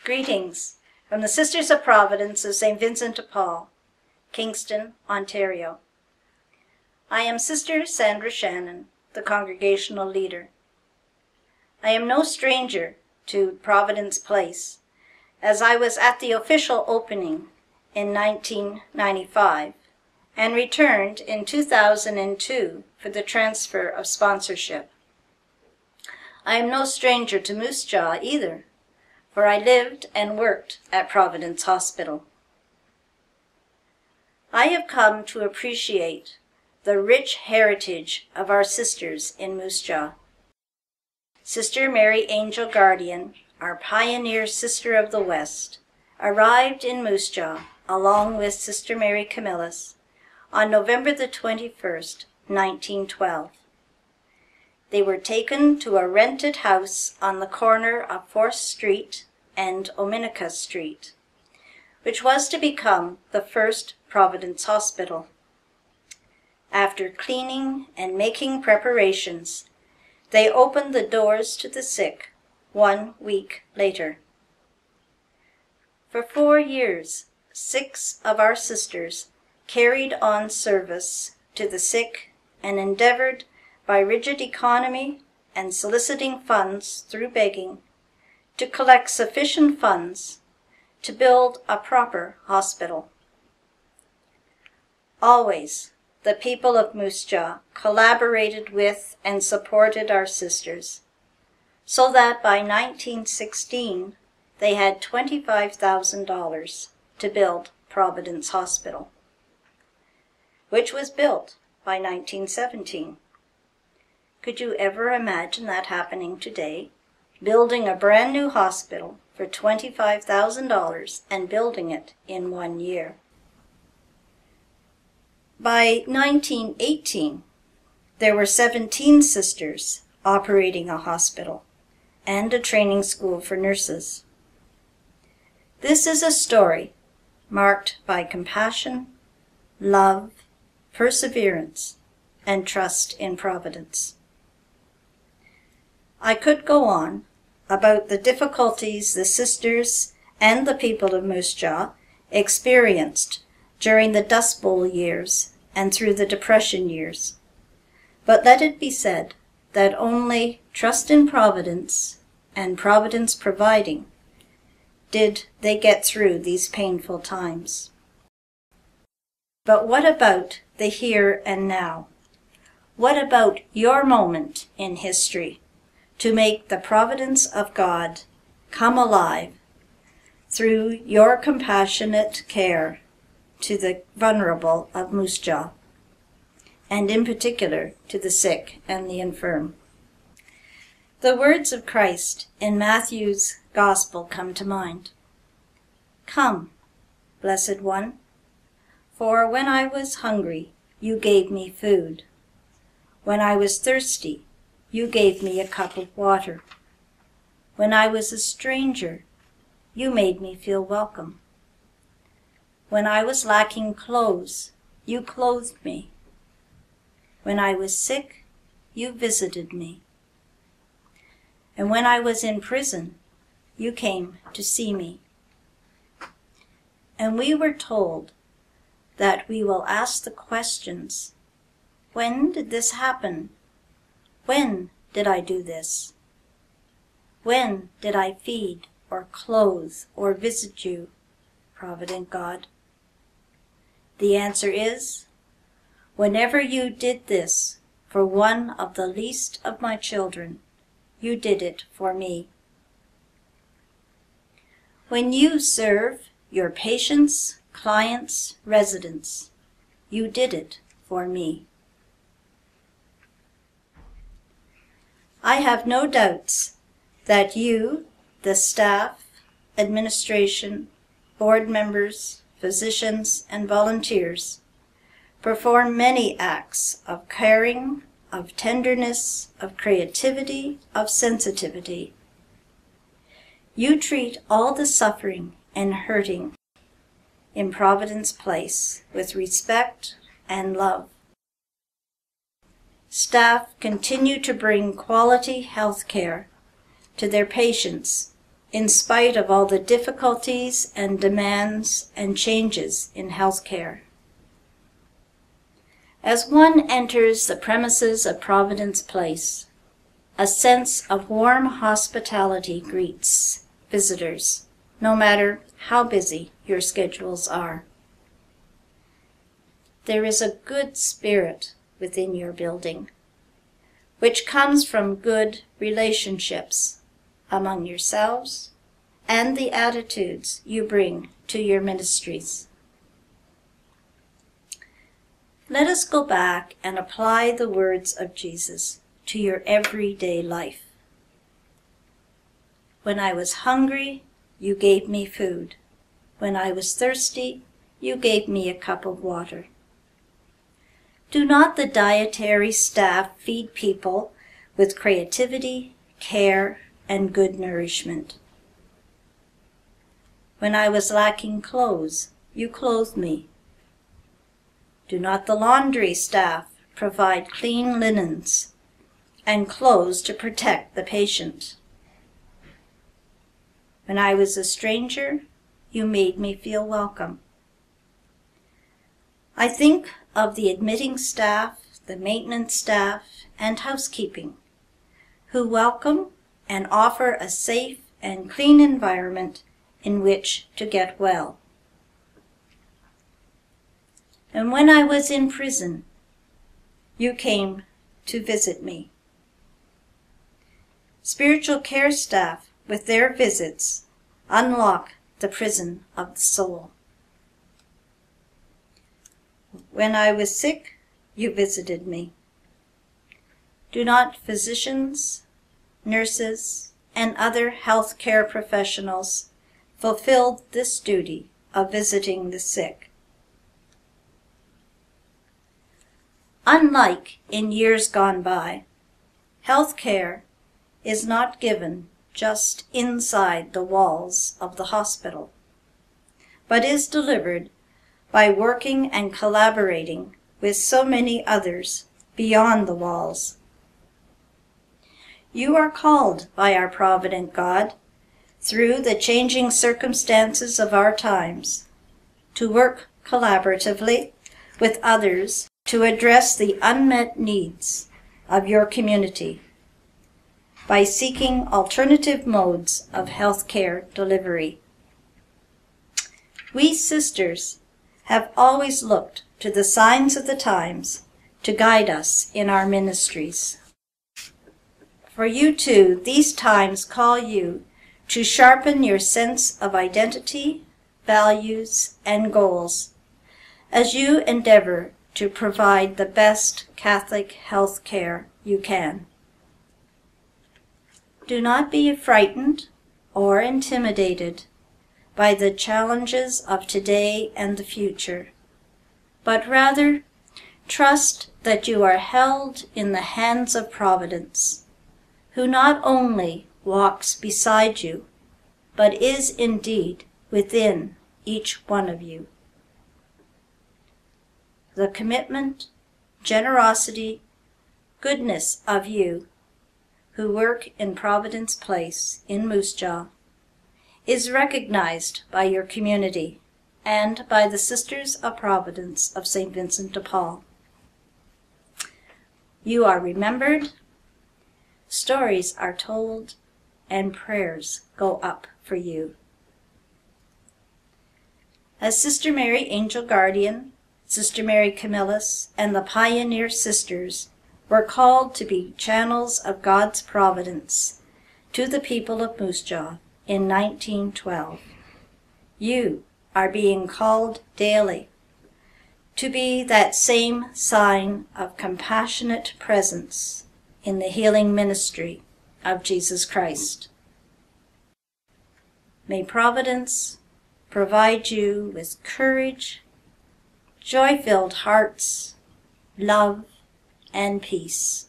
Greetings from the Sisters of Providence of St. Vincent de Paul, Kingston, Ontario. I am Sister Sandra Shannon, the congregational leader. I am no stranger to Providence Place, as I was at the official opening in 1995 and returned in 2002 for the transfer of sponsorship. I am no stranger to Moose Jaw either, for I lived and worked at Providence Hospital. I have come to appreciate the rich heritage of our sisters in Moose Jaw. Sister Mary Angel Guardian, our pioneer Sister of the West, arrived in Moose Jaw along with Sister Mary Camillus on November the 21st, 1912. They were taken to a rented house on the corner of 4th Street and Ominica Street, which was to become the first Providence Hospital. After cleaning and making preparations, they opened the doors to the sick 1 week later. For 4 years, 6 of our sisters carried on service to the sick and endeavored by rigid economy and soliciting funds through begging to collect sufficient funds to build a proper hospital. Always, the people of Moose Jaw collaborated with and supported our sisters, so that by 1916 they had $25,000 to build Providence Hospital, which was built by 1917. Could you ever imagine that happening today? Building a brand new hospital for $25,000 and building it in 1 year. By 1918, there were 17 sisters operating a hospital and a training school for nurses. This is a story marked by compassion, love, perseverance, and trust in Providence. I could go on about the difficulties the sisters and the people of Moose Jaw experienced during the Dust Bowl years and through the Depression years. But let it be said that only trust in Providence and Providence providing did they get through these painful times. But what about the here and now? What about your moment in history to make the providence of God come alive through your compassionate care to the vulnerable of Moose Jaw, and in particular to the sick and the infirm? The words of Christ in Matthew's Gospel come to mind. Come, blessed one, for when I was hungry, you gave me food. When I was thirsty, you gave me a cup of water. When I was a stranger, you made me feel welcome. When I was lacking clothes, you clothed me. When I was sick, you visited me. And when I was in prison, you came to see me. And we were told that we will ask the questions, when did this happen? When did I do this? When did I feed or clothe or visit you, Provident God? The answer is, whenever you did this for one of the least of my children, you did it for me. When you serve your patients, clients, residents, you did it for me. I have no doubts that you, the staff, administration, board members, physicians, and volunteers, perform many acts of caring, of tenderness, of creativity, of sensitivity. You treat all the suffering and hurting in Providence Place with respect and love. Staff continue to bring quality health care to their patients in spite of all the difficulties and demands and changes in healthcare. As one enters the premises of Providence Place, a sense of warm hospitality greets visitors, no matter how busy your schedules are. There is a good spirit within your building, which comes from good relationships among yourselves and the attitudes you bring to your ministries. Let us go back and apply the words of Jesus to your everyday life. When I was hungry, you gave me food. When I was thirsty, you gave me a cup of water. Do not the dietary staff feed people with creativity, care, and good nourishment? When I was lacking clothes, you clothed me. Do not the laundry staff provide clean linens and clothes to protect the patient? When I was a stranger, you made me feel welcome. I think of the admitting staff, the maintenance staff, and housekeeping, who welcome and offer a safe and clean environment in which to get well. And when I was in prison, you came to visit me. Spiritual care staff, with their visits, unlock the prison of the soul. When I was sick, you visited me. Do not physicians, nurses, and other health care professionals fulfill this duty of visiting the sick? Unlike in years gone by, health care is not given just inside the walls of the hospital, but is delivered by working and collaborating with so many others beyond the walls. You are called by our provident God, through the changing circumstances of our times, to work collaboratively with others to address the unmet needs of your community by seeking alternative modes of health care delivery. We sisters have always looked to the signs of the times to guide us in our ministries. For you too, these times call you to sharpen your sense of identity, values, and goals as you endeavor to provide the best Catholic health care you can. Do not be frightened or intimidated by the challenges of today and the future, but rather trust that you are held in the hands of Providence, who not only walks beside you, but is indeed within each one of you. The commitment, generosity, goodness of you who work in Providence Place in Moose Jaw is recognized by your community and by the Sisters of Providence of St. Vincent de Paul. You are remembered, stories are told, and prayers go up for you. As Sister Mary Angel Guardian, Sister Mary Camillus, and the Pioneer Sisters were called to be channels of God's providence to the people of Moose Jaw in 1912. You are being called daily to be that same sign of compassionate presence in the healing ministry of Jesus Christ. May Providence provide you with courage, joy-filled hearts, love, and peace.